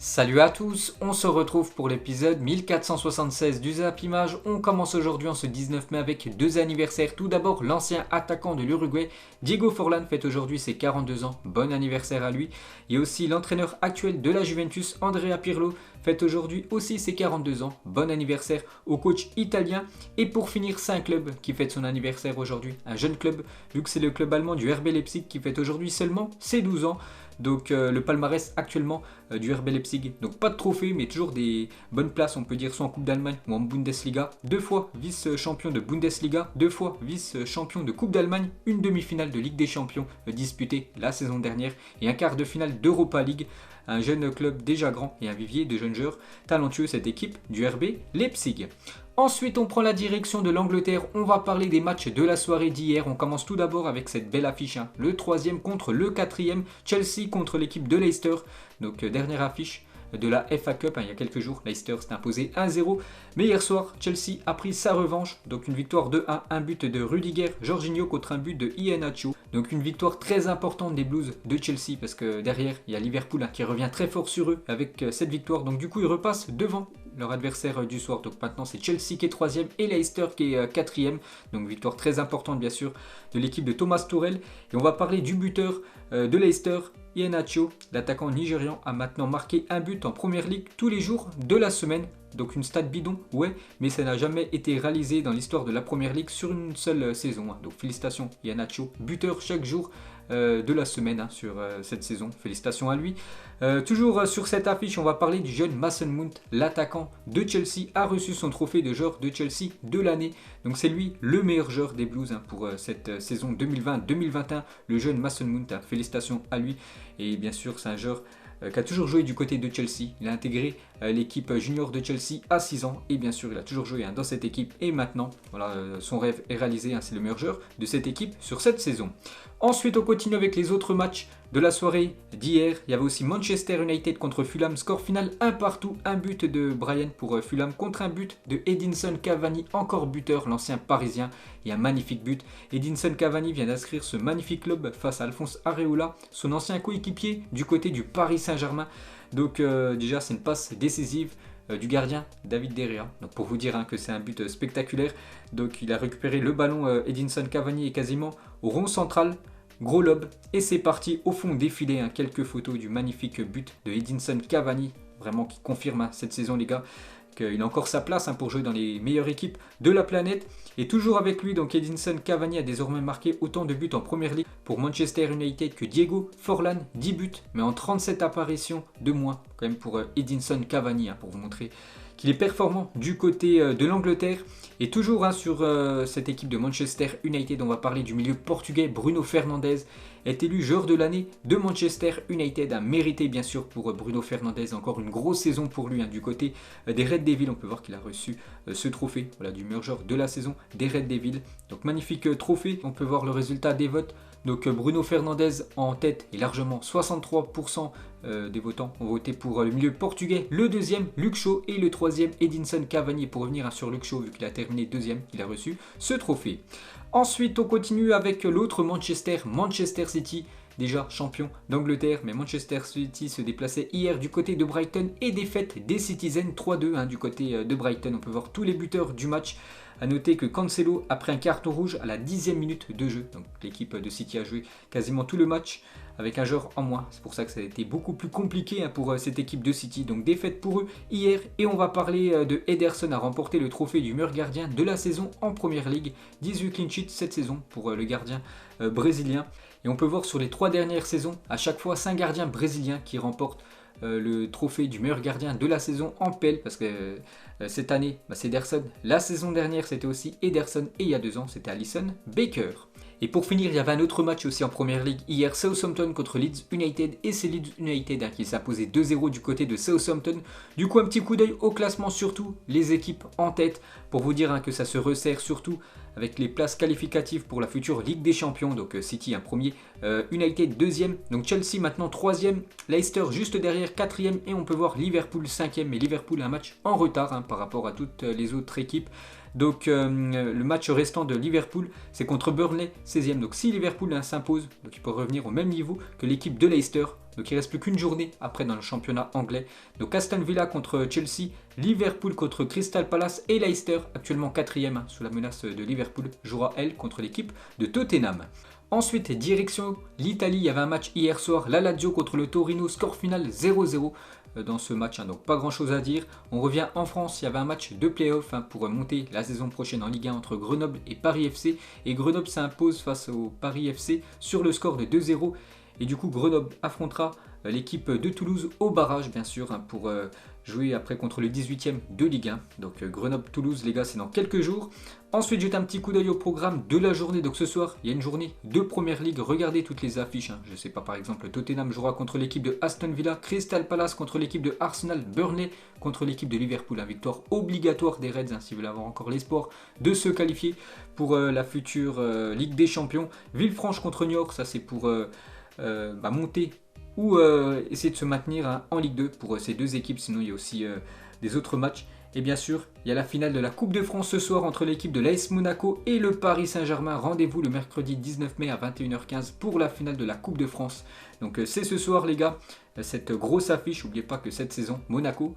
Salut à tous, on se retrouve pour l'épisode 1476 du Zap Image. On commence aujourd'hui en ce 19 mai avec deux anniversaires. Tout d'abord, l'ancien attaquant de l'Uruguay, Diego Forlán, fête aujourd'hui ses 42 ans. Bon anniversaire à lui. Il y a aussi l'entraîneur actuel de la Juventus, Andrea Pirlo, fête aujourd'hui aussi ses 42 ans. Bon anniversaire au coach italien. Et pour finir, c'est un club qui fête son anniversaire aujourd'hui. Un jeune club, vu que c'est le club allemand du RB Leipzig qui fête aujourd'hui seulement ses 12 ans. Donc le palmarès actuellement du RB Leipzig, donc pas de trophée mais toujours des bonnes places, on peut dire, soit en Coupe d'Allemagne ou en Bundesliga. Deux fois vice-champion de Bundesliga, deux fois vice-champion de Coupe d'Allemagne, une demi-finale de Ligue des Champions disputée la saison dernière et un quart de finale d'Europa League. Un jeune club déjà grand et un vivier de jeunes joueurs talentueux, cette équipe du RB Leipzig. Ensuite, on prend la direction de l'Angleterre. On va parler des matchs de la soirée d'hier. On commence tout d'abord avec cette belle affiche. Le 3e contre le 4e. Chelsea contre l'équipe de Leicester. Donc, dernière affiche de la FA Cup. Il y a quelques jours, Leicester s'est imposé 1-0. Mais hier soir, Chelsea a pris sa revanche. Donc, une victoire 2-1. Un but de Rudiger, Jorginho contre un but de Iheanacho. Donc, une victoire très importante des Blues de Chelsea. Parce que derrière, il y a Liverpool qui revient très fort sur eux avec cette victoire. Donc, du coup, ils repassent devant leur adversaire du soir. Donc maintenant c'est Chelsea qui est 3e et Leicester qui est 4e. Donc victoire très importante bien sûr de l'équipe de Thomas Tuchel. Et on va parler du buteur de Leicester, Iheanacho. L'attaquant nigérian a maintenant marqué un but en première ligue tous les jours de la semaine. Donc une stat bidon, ouais, mais ça n'a jamais été réalisé dans l'histoire de la première ligue sur une seule saison. Donc félicitations Iheanacho, buteur chaque jour de la semaine sur cette saison. Félicitations à lui. Toujours sur cette affiche, on va parler du jeune Mason Mount, l'attaquant de Chelsea, a reçu son trophée de joueur de Chelsea de l'année. Donc c'est lui le meilleur joueur des Blues pour cette saison 2020-2021. Le jeune Mason Mount, félicitations à lui. Et bien sûr, c'est un joueur qui a toujours joué du côté de Chelsea. Il a intégré l'équipe junior de Chelsea à 6 ans et bien sûr il a toujours joué dans cette équipe et maintenant voilà, son rêve est réalisé, c'est le meilleur joueur de cette équipe sur cette saison. Ensuite on continue avec les autres matchs de la soirée d'hier. Il y avait aussi Manchester United contre Fulham, score final 1-1, un but de Brian pour Fulham contre un but de Edinson Cavani, encore buteur, l'ancien parisien, et un magnifique but. Edinson Cavani vient d'inscrire ce magnifique club face à Alphonse Areola, son ancien coéquipier du côté du Paris Saint-Germain. Donc déjà c'est une passe décisive du gardien David De Gea. Donc pour vous dire que c'est un but spectaculaire. Donc il a récupéré le ballon, Edinson Cavani est quasiment au rond central, gros lob, et c'est parti au fond défilé. Quelques photos du magnifique but de Edinson Cavani, vraiment qui confirme cette saison les gars qu'il a encore sa place pour jouer dans les meilleures équipes de la planète. Et toujours avec lui, donc Edinson Cavani a désormais marqué autant de buts en première ligue pour Manchester United que Diego Forlán, 10 buts, mais en 37 apparitions de moins quand même pour Edinson Cavani, pour vous montrer qu'il est performant du côté de l'Angleterre. Et toujours sur cette équipe de Manchester United, on va parler du milieu portugais. Bruno Fernandes est élu joueur de l'année de Manchester United, a mérité bien sûr pour Bruno Fernandes. Encore une grosse saison pour lui du côté des Red Devils. On peut voir qu'il a reçu ce trophée du meilleur joueur de la saison des Red Devils. Donc magnifique trophée, on peut voir le résultat des votes. Donc Bruno Fernandes en tête et largement 63% des votants ont voté pour le milieu portugais. Le deuxième, Luke Shaw, et le troisième, Edinson Cavani. Et pour revenir sur Luke Shaw, vu qu'il a terminé deuxième, il a reçu ce trophée. Ensuite, on continue avec l'autre Manchester City. Déjà champion d'Angleterre, mais Manchester City se déplaçait hier du côté de Brighton et défaite des Citizens 3-2 du côté de Brighton. On peut voir tous les buteurs du match. A noter que Cancelo a pris un carton rouge à la 10e minute de jeu. Donc l'équipe de City a joué quasiment tout le match avec un joueur en moins. C'est pour ça que ça a été beaucoup plus compliqué pour cette équipe de City. Donc défaite pour eux hier. Et on va parler de Ederson a remporté le trophée du meilleur gardien de la saison en Première Ligue. 18 clean sheets cette saison pour le gardien brésilien. Et on peut voir sur les 3 dernières saisons, à chaque fois, c'est un gardien brésilien qui remporte le trophée du meilleur gardien de la saison en PL, parce que cette année c'est Ederson, la saison dernière c'était aussi Ederson et il y a 2 ans c'était Alisson Becker. Et pour finir, il y avait un autre match aussi en Première Ligue hier, Southampton contre Leeds United, et c'est Leeds United qui s'est imposé 2-0 du côté de Southampton. Du coup un petit coup d'œil au classement, surtout les équipes en tête, pour vous dire que ça se resserre surtout avec les places qualificatives pour la future Ligue des Champions. Donc City premier, United deuxième, donc Chelsea maintenant troisième, Leicester juste derrière quatrième, et on peut voir Liverpool cinquième, mais Liverpool a un match en retard par rapport à toutes les autres équipes. Donc le match restant de Liverpool, c'est contre Burnley 16e. Donc si Liverpool s'impose, donc il peut revenir au même niveau que l'équipe de Leicester Donc il reste plus qu'une journée après dans le championnat anglais. Donc Aston Villa contre Chelsea, Liverpool contre Crystal Palace et Leicester, actuellement 4e sous la menace de Liverpool, jouera elle contre l'équipe de Tottenham. Ensuite, direction l'Italie, il y avait un match hier soir, la Lazio contre le Torino, score final 0-0 dans ce match, donc pas grand chose à dire. On revient en France, il y avait un match de play-off pour monter la saison prochaine en Ligue 1 entre Grenoble et Paris FC. Et Grenoble s'impose face au Paris FC sur le score de 2-0. Et du coup, Grenoble affrontera l'équipe de Toulouse au barrage, bien sûr, pour jouer après contre le 18e de Ligue 1. Donc Grenoble-Toulouse, les gars, c'est dans quelques jours. Ensuite, jette un petit coup d'œil au programme de la journée. Donc ce soir, il y a une journée de Première Ligue. Regardez toutes les affiches. Je ne sais pas, par exemple, Tottenham jouera contre l'équipe de Aston Villa, Crystal Palace contre l'équipe de Arsenal, Burnley contre l'équipe de Liverpool. Une victoire obligatoire des Reds, si vous voulez avoir encore l'espoir de se qualifier pour la future Ligue des Champions. Villefranche contre Niort, ça c'est pour monter ou essayer de se maintenir en Ligue 2 pour ces deux équipes. Sinon, il y a aussi des autres matchs. Et bien sûr, il y a la finale de la Coupe de France ce soir entre l'équipe de l'AS Monaco et le Paris Saint-Germain. Rendez-vous le mercredi 19 mai à 21h15 pour la finale de la Coupe de France. Donc c'est ce soir les gars, cette grosse affiche. N'oubliez pas que cette saison, Monaco,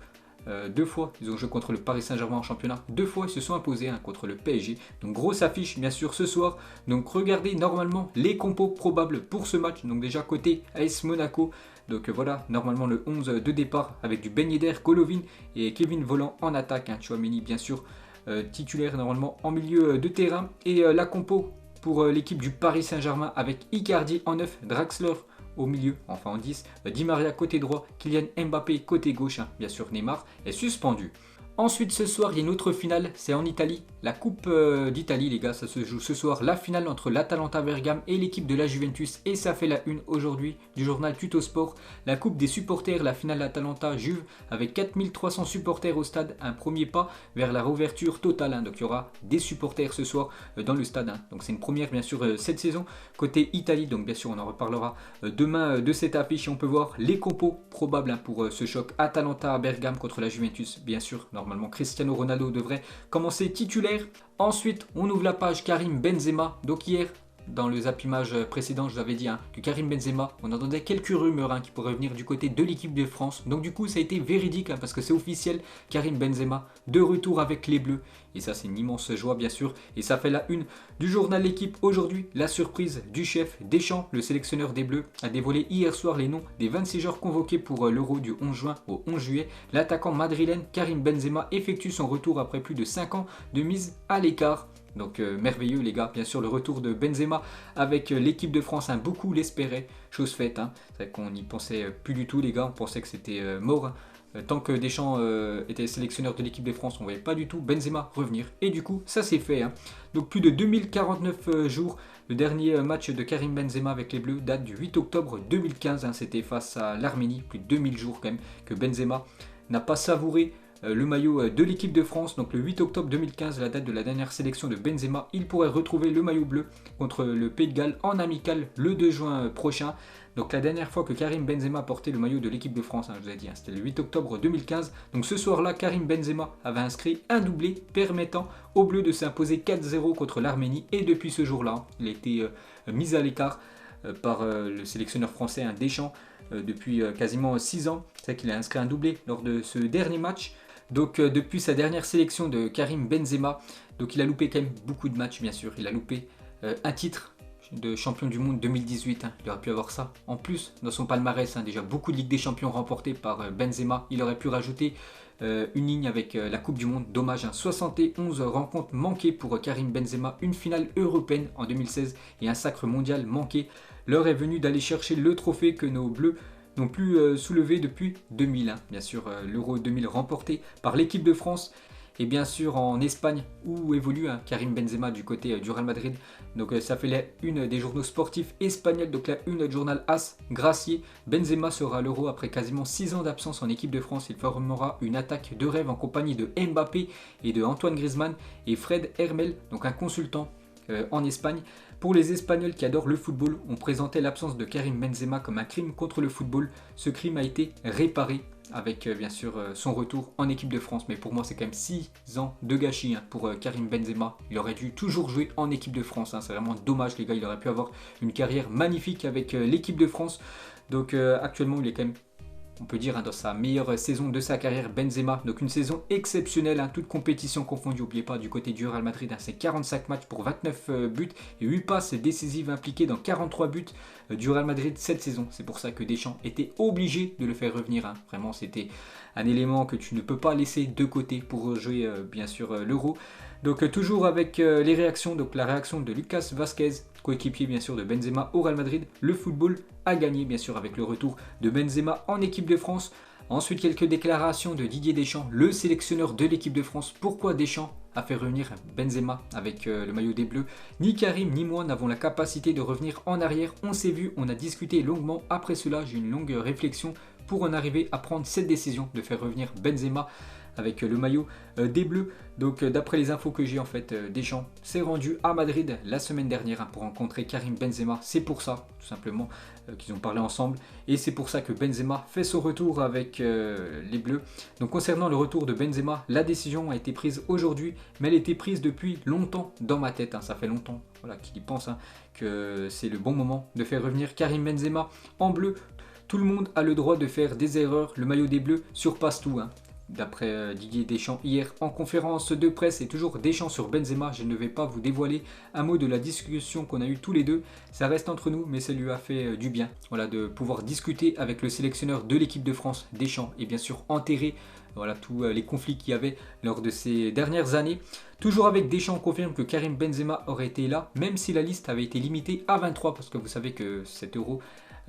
2 fois, ils ont joué contre le Paris Saint-Germain en championnat. 2 fois, ils se sont imposés contre le PSG. Donc grosse affiche bien sûr ce soir. Donc regardez normalement les compos probables pour ce match. Donc déjà côté AS Monaco. Donc voilà, normalement le 11 de départ avec du Ben Yedder, Golovin et Kevin Volland en attaque. Chouameni bien sûr titulaire normalement en milieu de terrain. Et la compo pour l'équipe du Paris Saint-Germain avec Icardi en 9, Draxler au milieu, enfin en 10, Di Maria côté droit, Kylian Mbappé côté gauche, bien sûr Neymar est suspendu. Ensuite ce soir il y a une autre finale, c'est en Italie, la Coupe d'Italie les gars, ça se joue ce soir, la finale entre l'Atalanta Bergame et l'équipe de la Juventus et ça fait la une aujourd'hui du journal Tuttosport. La Coupe des supporters, la finale Atalanta Juve avec 4300 supporters au stade, un premier pas vers la réouverture totale, donc il y aura des supporters ce soir dans le stade, donc c'est une première bien sûr cette saison. Côté Italie, donc bien sûr on en reparlera demain de cette affiche et on peut voir les compos probables pour ce choc Atalanta Bergame contre la Juventus, bien sûr normalement Cristiano Ronaldo devrait commencer titulaire. Ensuite, on ouvre la page Karim Benzema. Donc hier, dans le zappimage précédent, je vous avais dit que Karim Benzema, on entendait quelques rumeurs qui pourraient venir du côté de l'équipe de France. Donc du coup, ça a été véridique parce que c'est officiel. Karim Benzema de retour avec les Bleus. Et ça, c'est une immense joie, bien sûr. Et ça fait la une du journal L'équipe aujourd'hui. La surprise du chef Deschamps, le sélectionneur des Bleus, a dévoilé hier soir les noms des 26 joueurs convoqués pour l'Euro du 11 juin au 11 juillet. L'attaquant madrilène Karim Benzema effectue son retour après plus de 5 ans de mise à l'écart. Donc merveilleux les gars, bien sûr le retour de Benzema avec l'équipe de France, beaucoup l'espéraient, chose faite, c'est vrai qu'on n'y pensait plus du tout les gars, on pensait que c'était mort. Tant que Deschamps était sélectionneur de l'équipe de France, on ne voyait pas du tout Benzema revenir. Et du coup, ça s'est fait. Donc plus de 2049 jours. Le dernier match de Karim Benzema avec les Bleus date du 8 octobre 2015. C'était face à l'Arménie. Plus de 2000 jours quand même que Benzema n'a pas savouré le maillot de l'équipe de France. Donc le 8 octobre 2015, la date de la dernière sélection de Benzema. Il pourrait retrouver le maillot bleu contre le Pays de Galles en amical le 2 juin prochain. Donc la dernière fois que Karim Benzema portait le maillot de l'équipe de France, je vous ai dit, c'était le 8 octobre 2015. Donc ce soir-là, Karim Benzema avait inscrit un doublé permettant aux Bleus de s'imposer 4-0 contre l'Arménie. Et depuis ce jour-là, il a été mis à l'écart par le sélectionneur français Deschamps depuis quasiment 6 ans. C'est qu'il a inscrit un doublé lors de ce dernier match. Donc depuis sa dernière sélection de Karim Benzema, donc il a loupé quand même beaucoup de matchs bien sûr. Il a loupé un titre de champion du monde 2018, il aurait pu avoir ça. En plus, dans son palmarès, déjà beaucoup de Ligue des Champions remportées par Benzema. Il aurait pu rajouter une ligne avec la Coupe du Monde. Dommage, 71 rencontres manquées pour Karim Benzema, une finale européenne en 2016 et un sacre mondial manqué. L'heure est venue d'aller chercher le trophée que nos Bleus n'ont plus soulevé depuis 2000. Bien sûr, l'Euro 2000 remporté par l'équipe de France. Et bien sûr en Espagne où évolue Karim Benzema du côté du Real Madrid. Donc ça fait la une des journaux sportifs espagnols, donc la une du journal AS Gracier. Benzema sera à l'Euro après quasiment 6 ans d'absence en équipe de France. Il formera une attaque de rêve en compagnie de Mbappé et de Antoine Griezmann et Fred Hermel, donc un consultant en Espagne. Pour les Espagnols qui adorent le football, on présentait l'absence de Karim Benzema comme un crime contre le football. Ce crime a été réparé avec bien sûr son retour en équipe de France. Mais pour moi c'est quand même 6 ans de gâchis pour Karim Benzema. Il aurait dû toujours jouer en équipe de France. C'est vraiment dommage les gars, il aurait pu avoir une carrière magnifique avec l'équipe de France. Donc actuellement il est quand même, on peut dire, dans sa meilleure saison de sa carrière, Benzema. Donc une saison exceptionnelle, toute compétition confondue. N'oubliez pas, du côté du Real Madrid, c'est 45 matchs pour 29 buts et 8 passes décisives impliquées dans 43 buts du Real Madrid cette saison. C'est pour ça que Deschamps était obligé de le faire revenir. Vraiment, c'était un élément que tu ne peux pas laisser de côté pour jouer bien sûr l'Euro. Donc toujours avec les réactions, donc la réaction de Lucas Vazquez, coéquipier bien sûr de Benzema au Real Madrid. Le football a gagné bien sûr avec le retour de Benzema en équipe de France. Ensuite quelques déclarations de Didier Deschamps, le sélectionneur de l'équipe de France. Pourquoi Deschamps a fait revenir Benzema avec le maillot des Bleus? Ni Karim ni moi n'avons la capacité de revenir en arrière. On s'est vu, on a discuté longuement. Après cela, j'ai une longue réflexion pour en arriver à prendre cette décision de faire revenir Benzema avec le maillot des Bleus. Donc d'après les infos que j'ai, en fait, Deschamps s'est rendu à Madrid la semaine dernière pour rencontrer Karim Benzema. C'est pour ça, tout simplement, qu'ils ont parlé ensemble. Et c'est pour ça que Benzema fait son retour avec les Bleus. Donc concernant le retour de Benzema, la décision a été prise aujourd'hui, mais elle était prise depuis longtemps dans ma tête. Ça fait longtemps qu'il y pense que c'est le bon moment de faire revenir Karim Benzema en bleu. Tout le monde a le droit de faire des erreurs. Le maillot des Bleus surpasse tout. D'après Didier Deschamps hier en conférence de presse, et toujours Deschamps sur Benzema, je ne vais pas vous dévoiler un mot de la discussion qu'on a eue tous les deux, ça reste entre nous, mais ça lui a fait du bien de pouvoir discuter avec le sélectionneur de l'équipe de France, Deschamps, et bien sûr enterrer tous les conflits qu'il y avait lors de ces dernières années. Toujours avec Deschamps, on confirme que Karim Benzema aurait été là, même si la liste avait été limitée à 23, parce que vous savez que cet Euro,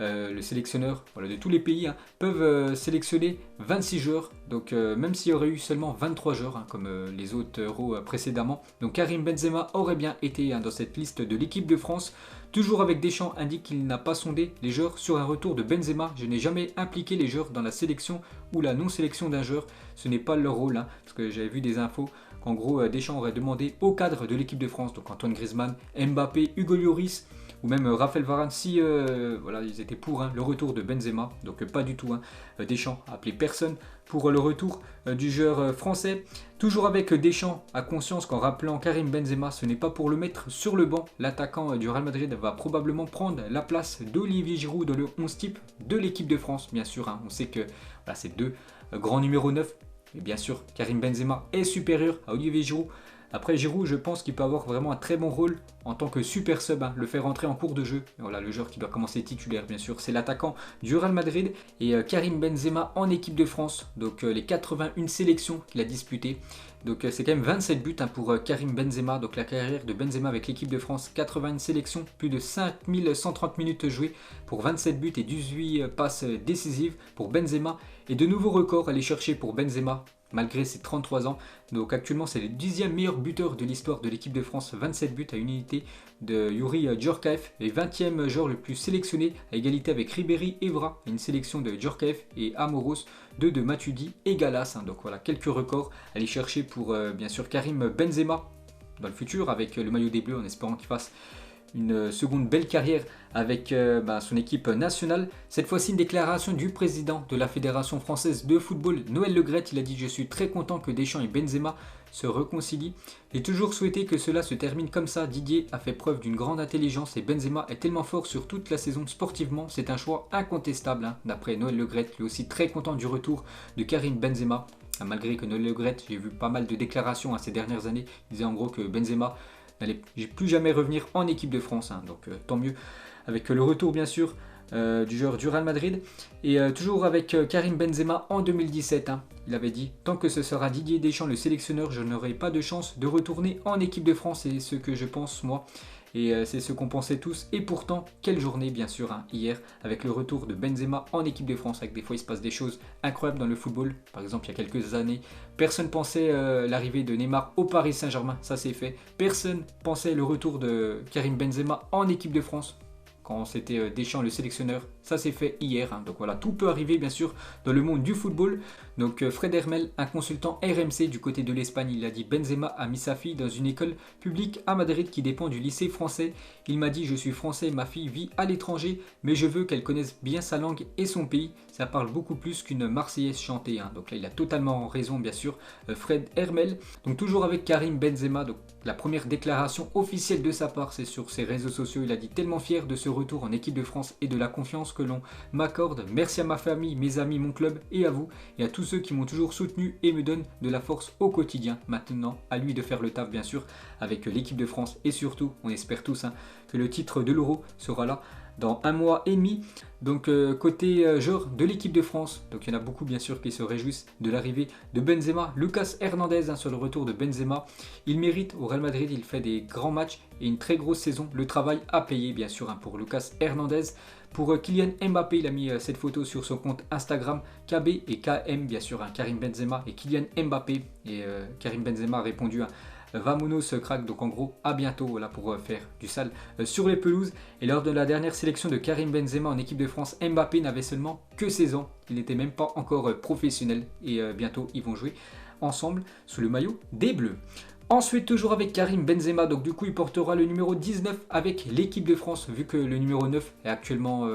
le sélectionneur de tous les pays peuvent sélectionner 26 joueurs, donc même s'il y aurait eu seulement 23 joueurs comme les autres Euros précédemment, donc Karim Benzema aurait bien été dans cette liste de l'équipe de France. Toujours avec Deschamps indique qu'il n'a pas sondé les joueurs sur un retour de Benzema. Je n'ai jamais impliqué les joueurs dans la sélection ou la non-sélection d'un joueur, ce n'est pas leur rôle, parce que j'avais vu des infos qu'en gros Deschamps aurait demandé au cadre de l'équipe de France, donc Antoine Griezmann, Mbappé, Hugo Lloris ou même Raphaël Varane, si ils étaient pour le retour de Benzema. Donc pas du tout, Deschamps a appelé personne pour le retour du joueur français. Toujours avec Deschamps a conscience qu'en rappelant Karim Benzema, ce n'est pas pour le mettre sur le banc. L'attaquant du Real Madrid va probablement prendre la place d'Olivier Giroud dans le 11 type de l'équipe de France, bien sûr. On sait que c'est deux grands numéros 9. Et bien sûr, Karim Benzema est supérieur à Olivier Giroud. Après Giroud, je pense qu'il peut avoir vraiment un très bon rôle en tant que super sub, le faire entrer en cours de jeu. Et le joueur qui doit commencer titulaire, bien sûr, c'est l'attaquant du Real Madrid. Et Karim Benzema en équipe de France, donc les 81 sélections qu'il a disputées. Donc c'est quand même 27 buts pour Karim Benzema. Donc la carrière de Benzema avec l'équipe de France, 81 sélections, plus de 5130 minutes jouées pour 27 buts et 18 passes décisives pour Benzema. Et de nouveaux records à aller chercher pour Benzema, malgré ses 33 ans. Donc actuellement c'est le 10e meilleur buteur de l'histoire de l'équipe de France, 27 buts à une unité de Youri Djorkaeff, et 20e joueur le plus sélectionné à égalité avec Ribéry, Evra, une sélection de Djorkaeff et Amoros, 2 de Matuidi et Galas. Donc quelques records à aller chercher pour bien sûr Karim Benzema dans le futur avec le maillot des Bleus, en espérant qu'il fasse une seconde belle carrière avec son équipe nationale. Cette fois-ci, une déclaration du président de la Fédération française de football, Noël Le Graët. Il a dit: je suis très content que Deschamps et Benzema se réconcilient. J'ai toujours souhaité que cela se termine comme ça. Didier a fait preuve d'une grande intelligence et Benzema est tellement fort sur toute la saison sportivement. C'est un choix incontestable, d'après Noël Le Graët. Lui aussi très content du retour de Karim Benzema. Malgré que Noël Le Graët, j'ai vu pas mal de déclarations ces dernières années, il disait en gros que Benzema n'allait plus jamais revenir en équipe de France, donc tant mieux avec le retour bien sûr du joueur du Real Madrid. Et toujours avec Karim Benzema en 2017, il avait dit: tant que ce sera Didier Deschamps le sélectionneur, je n'aurai pas de chance de retourner en équipe de France. C'est ce que je pense moi, et c'est ce qu'on pensait tous. Et pourtant, quelle journée bien sûr hier, avec le retour de Benzema en équipe de France. Avec des fois il se passe des choses incroyables dans le football. Par exemple, il y a quelques années, personne pensait l'arrivée de Neymar au Paris Saint-Germain, ça c'est fait. Personne pensait le retour de Karim Benzema en équipe de France quand c'était Deschamps le sélectionneur, ça s'est fait hier. Donc tout peut arriver bien sûr dans le monde du football. Donc Fred Hermel, un consultant RMC du côté de l'Espagne, il a dit: Benzema a mis sa fille dans une école publique à Madrid qui dépend du lycée français. Il m'a dit: je suis français, ma fille vit à l'étranger, mais je veux qu'elle connaisse bien sa langue et son pays. ça parle beaucoup plus qu'une Marseillaise chantée. Donc là, il a totalement raison, bien sûr, Fred Hermel. Donc toujours avec Karim Benzema, donc la première déclaration officielle de sa part, c'est sur ses réseaux sociaux. Il a dit tellement fier de ce retour en équipe de France et de la confiance que l'on m'accorde. Merci à ma famille, mes amis, mon club et à vous et à tous ceux qui m'ont toujours soutenu et me donnent de la force au quotidien. Maintenant, à lui de faire le taf, bien sûr, avec l'équipe de France et surtout, on espère tous que le titre de l'Euro sera là dans 1 mois et demi. Donc côté joueur de l'équipe de France, donc il y en a beaucoup bien sûr qui se réjouissent de l'arrivée de Benzema. Lucas Hernandez sur le retour de Benzema, il mérite au Real Madrid, il fait des grands matchs et une très grosse saison. Le travail a payé bien sûr pour Lucas Hernandez. Pour Kylian Mbappé, il a mis cette photo sur son compte Instagram, KB et KM bien sûr, Karim Benzema et Kylian Mbappé. Et Karim Benzema a répondu Vamonos crack, donc en gros à bientôt voilà, pour faire du sale sur les pelouses. Et lors de la dernière sélection de Karim Benzema en équipe de France, Mbappé n'avait seulement que 16 ans, il n'était même pas encore professionnel et bientôt ils vont jouer ensemble sous le maillot des Bleus. Ensuite, toujours avec Karim Benzema, donc du coup il portera le numéro 19 avec l'équipe de France, vu que le numéro 9 est actuellement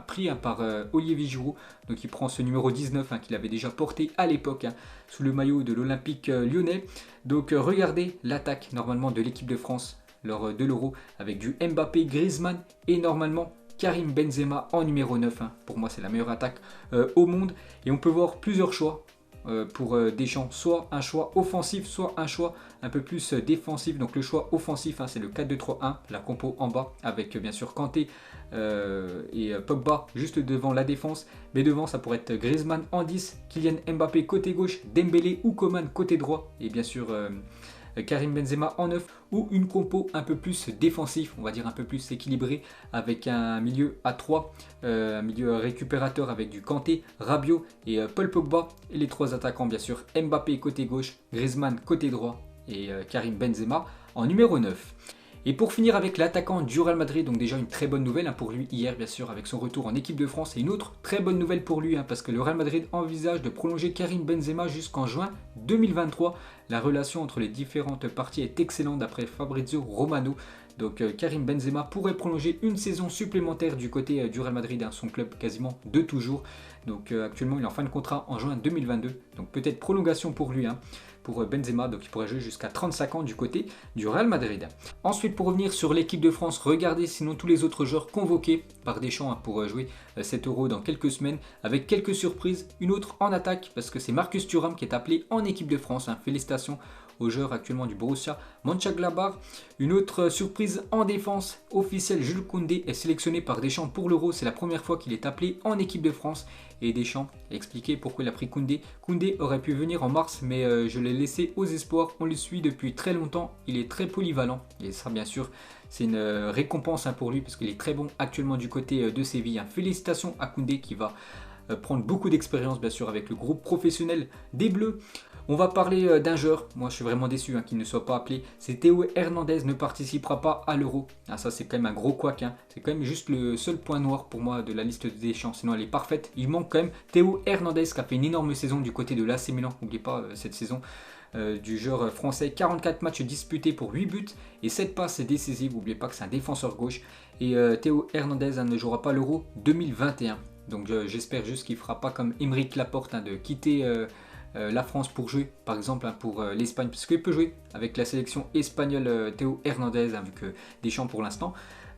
pris par Olivier Giroud. Donc il prend ce numéro 19 qu'il avait déjà porté à l'époque sous le maillot de l'Olympique lyonnais. Donc regardez l'attaque normalement de l'équipe de France lors de l'Euro avec du Mbappé, Griezmann et normalement Karim Benzema en numéro 9. Pour moi c'est la meilleure attaque au monde et on peut voir plusieurs choix. Pour Deschamps, soit un choix offensif, soit un choix un peu plus défensif. Donc le choix offensif, c'est le 4-2-3-1, la compo en bas avec bien sûr Kanté et Pogba juste devant la défense. Mais devant, ça pourrait être Griezmann en 10, Kylian Mbappé côté gauche, Dembélé ou Coman côté droit et bien sûr Karim Benzema en 9, ou une compo un peu plus défensif, on va dire un peu plus équilibré avec un milieu à 3, un milieu récupérateur avec du Kanté, Rabiot et Paul Pogba, et les 3 attaquants bien sûr, Mbappé côté gauche, Griezmann côté droit et Karim Benzema en numéro 9. Et pour finir avec l'attaquant du Real Madrid, donc déjà une très bonne nouvelle pour lui hier bien sûr avec son retour en équipe de France, et une autre très bonne nouvelle pour lui parce que le Real Madrid envisage de prolonger Karim Benzema jusqu'en juin 2023. La relation entre les différentes parties est excellente d'après Fabrizio Romano. Donc Karim Benzema pourrait prolonger une saison supplémentaire du côté du Real Madrid, son club quasiment de toujours. Donc actuellement il est en fin de contrat en juin 2022, donc peut-être prolongation pour lui pour Benzema, donc il pourrait jouer jusqu'à 35 ans du côté du Real Madrid. Ensuite, pour revenir sur l'équipe de France, regardez sinon tous les autres joueurs convoqués par Deschamps pour jouer cet Euro dans quelques semaines, avec quelques surprises. Une autre en attaque, parce que c'est Marcus Thuram qui est appelé en équipe de France. Félicitations aux joueurs actuellement du Borussia Mönchengladbach. Une autre surprise en défense officielle, Jules Koundé est sélectionné par Deschamps pour l'Euro. C'est la première fois qu'il est appelé en équipe de France. Et Deschamps a expliqué pourquoi il a pris Koundé. Koundé aurait pu venir en mars, mais je l'ai laissé aux espoirs. On le suit depuis très longtemps. Il est très polyvalent. Et ça, bien sûr, c'est une récompense pour lui parce qu'il est très bon actuellement du côté de Séville. Félicitations à Koundé qui va prendre beaucoup d'expérience, bien sûr, avec le groupe professionnel des Bleus. On va parler d'un joueur, moi je suis vraiment déçu qu'il ne soit pas appelé, c'est Théo Hernandez, ne participera pas à l'Euro. Ça c'est quand même un gros couac, c'est quand même juste le seul point noir pour moi de la liste de Deschamps, sinon elle est parfaite. Il manque quand même Théo Hernandez qui a fait une énorme saison du côté de l'AC Milan, n'oubliez pas cette saison du joueur français, 44 matchs disputés pour 8 buts et 7 passes décisives, n'oubliez pas que c'est un défenseur gauche. Et Théo Hernandez ne jouera pas l'Euro 2021, donc j'espère juste qu'il ne fera pas comme Aymeric Laporte de quitter la France pour jouer par exemple pour l'Espagne, parce qu'il peut jouer avec la sélection espagnole. Théo Hernandez, vu que Deschamps pour l'instant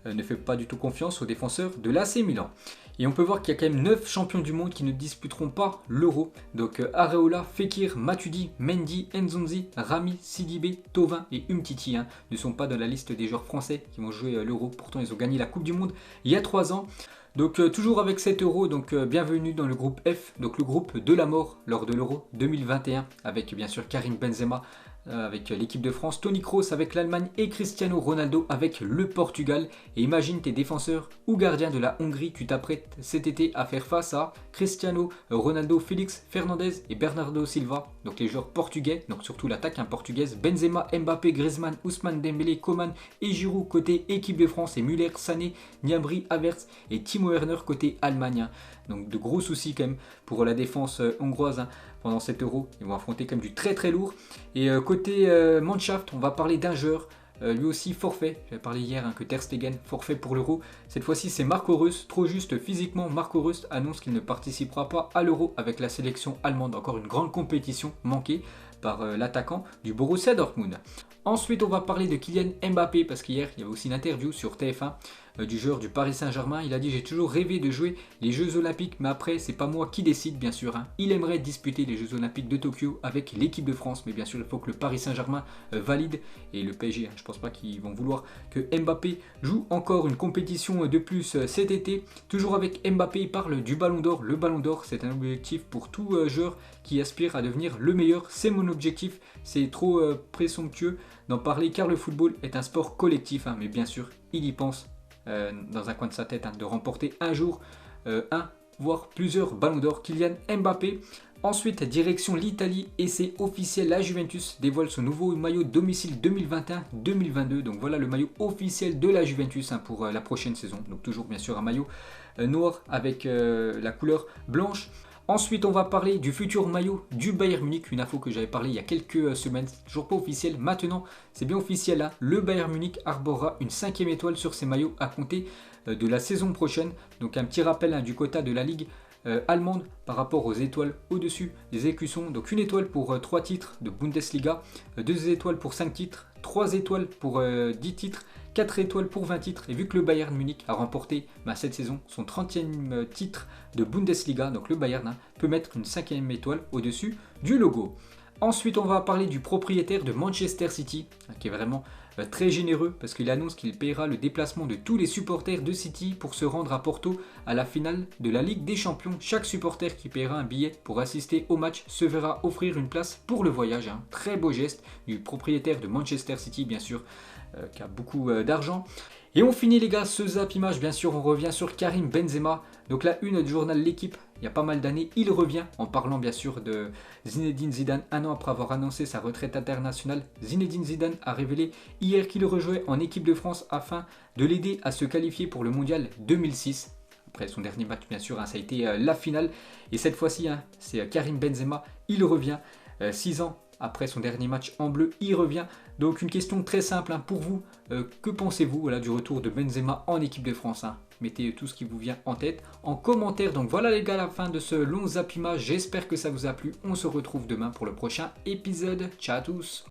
ne fait pas du tout confiance aux défenseurs de l'AC Milan. Et on peut voir qu'il y a quand même 9 champions du monde qui ne disputeront pas l'Euro. Donc Areola, Fekir, Matuidi, Mendy, Nzonzi, Rami, Sidibé, Thauvin et Umtiti ne sont pas dans la liste des joueurs français qui vont jouer l'Euro. Pourtant ils ont gagné la Coupe du Monde il y a 3 ans. Donc toujours avec cet Euro, donc bienvenue dans le groupe F, donc le groupe de la mort lors de l'Euro 2021, avec bien sûr Karim Benzema avec l'équipe de France, Toni Kroos avec l'Allemagne et Cristiano Ronaldo avec le Portugal. Et imagine tes défenseurs ou gardiens de la Hongrie, tu t'apprêtes cet été à faire face à Cristiano Ronaldo, Félix Fernandez et Bernardo Silva, donc les joueurs portugais, donc surtout l'attaque portugaise, Benzema, Mbappé, Griezmann, Ousmane Dembélé, Coman et Giroud côté équipe de France, et Müller, Sané, Gnabry, Havertz et Timo Werner côté Allemagne. Donc de gros soucis quand même pour la défense hongroise pendant cet Euro. Ils vont affronter quand même du très très lourd. Et côté Mannschaft, on va parler d'un joueur lui aussi forfait. J'avais parlé hier que Ter Stegen forfait pour l'Euro. Cette fois-ci c'est Marco Reus, trop juste physiquement. Marco Reus annonce qu'il ne participera pas à l'Euro avec la sélection allemande. Encore une grande compétition manquée par l'attaquant du Borussia Dortmund. Ensuite on va parler de Kylian Mbappé parce qu'hier il y avait aussi une interview sur TF1 du joueur du Paris Saint-Germain. Il a dit: j'ai toujours rêvé de jouer les Jeux Olympiques, mais après c'est pas moi qui décide bien sûr. Il aimerait disputer les Jeux Olympiques de Tokyo avec l'équipe de France, mais bien sûr il faut que le Paris Saint-Germain valide, et le PSG, je pense pas qu'ils vont vouloir que Mbappé joue encore une compétition de plus cet été. Toujours avec Mbappé, il parle du Ballon d'Or. Le Ballon d'Or c'est un objectif pour tout joueur qui aspire à devenir le meilleur. C'est mon objectif, c'est trop présomptueux d'en parler car le football est un sport collectif, mais bien sûr il y pense dans un coin de sa tête de remporter un jour un voire plusieurs ballons d'or. Kylian Mbappé. Ensuite direction l'Italie et c'est officiel, la Juventus dévoile son nouveau maillot domicile 2021-2022. Donc voilà le maillot officiel de la Juventus pour la prochaine saison. Donc toujours bien sûr un maillot noir avec la couleur blanche. Ensuite, on va parler du futur maillot du Bayern Munich, une info que j'avais parlé il y a quelques semaines, c'est toujours pas officiel. Maintenant, c'est bien officiel, le Bayern Munich arborera une 5e étoile sur ses maillots à compter de la saison prochaine. Donc un petit rappel du quota de la Ligue allemande par rapport aux étoiles au-dessus des écussons. Donc une étoile pour 3 titres de Bundesliga, 2 étoiles pour 5 titres, 3 étoiles pour 10 titres, 4 étoiles pour 20 titres. Et vu que le Bayern Munich a remporté cette saison son 30e titre de Bundesliga, donc le Bayern peut mettre une 5e étoile au-dessus du logo. Ensuite, on va parler du propriétaire de Manchester City, qui est vraiment très généreux parce qu'il annonce qu'il paiera le déplacement de tous les supporters de City pour se rendre à Porto à la finale de la Ligue des Champions. Chaque supporter qui paiera un billet pour assister au match se verra offrir une place pour le voyage. Très beau geste du propriétaire de Manchester City, bien sûr, qui a beaucoup d'argent. Et on finit les gars ce zap image, bien sûr on revient sur Karim Benzema. Donc la une du journal L'équipe, il y a pas mal d'années, il revient en parlant bien sûr de Zinedine Zidane. Un an après avoir annoncé sa retraite internationale, Zinedine Zidane a révélé hier qu'il rejouait en équipe de France afin de l'aider à se qualifier pour le mondial 2006. Après son dernier match bien sûr, ça a été la finale. Et cette fois-ci, c'est Karim Benzema, il revient 6 ans après son dernier match en bleu, il revient. Donc une question très simple pour vous, que pensez-vous du retour de Benzema en équipe de France? Mettez tout ce qui vous vient en tête en commentaire. Donc voilà les gars, la fin de ce long zap image, j'espère que ça vous a plu. On se retrouve demain pour le prochain épisode. Ciao à tous.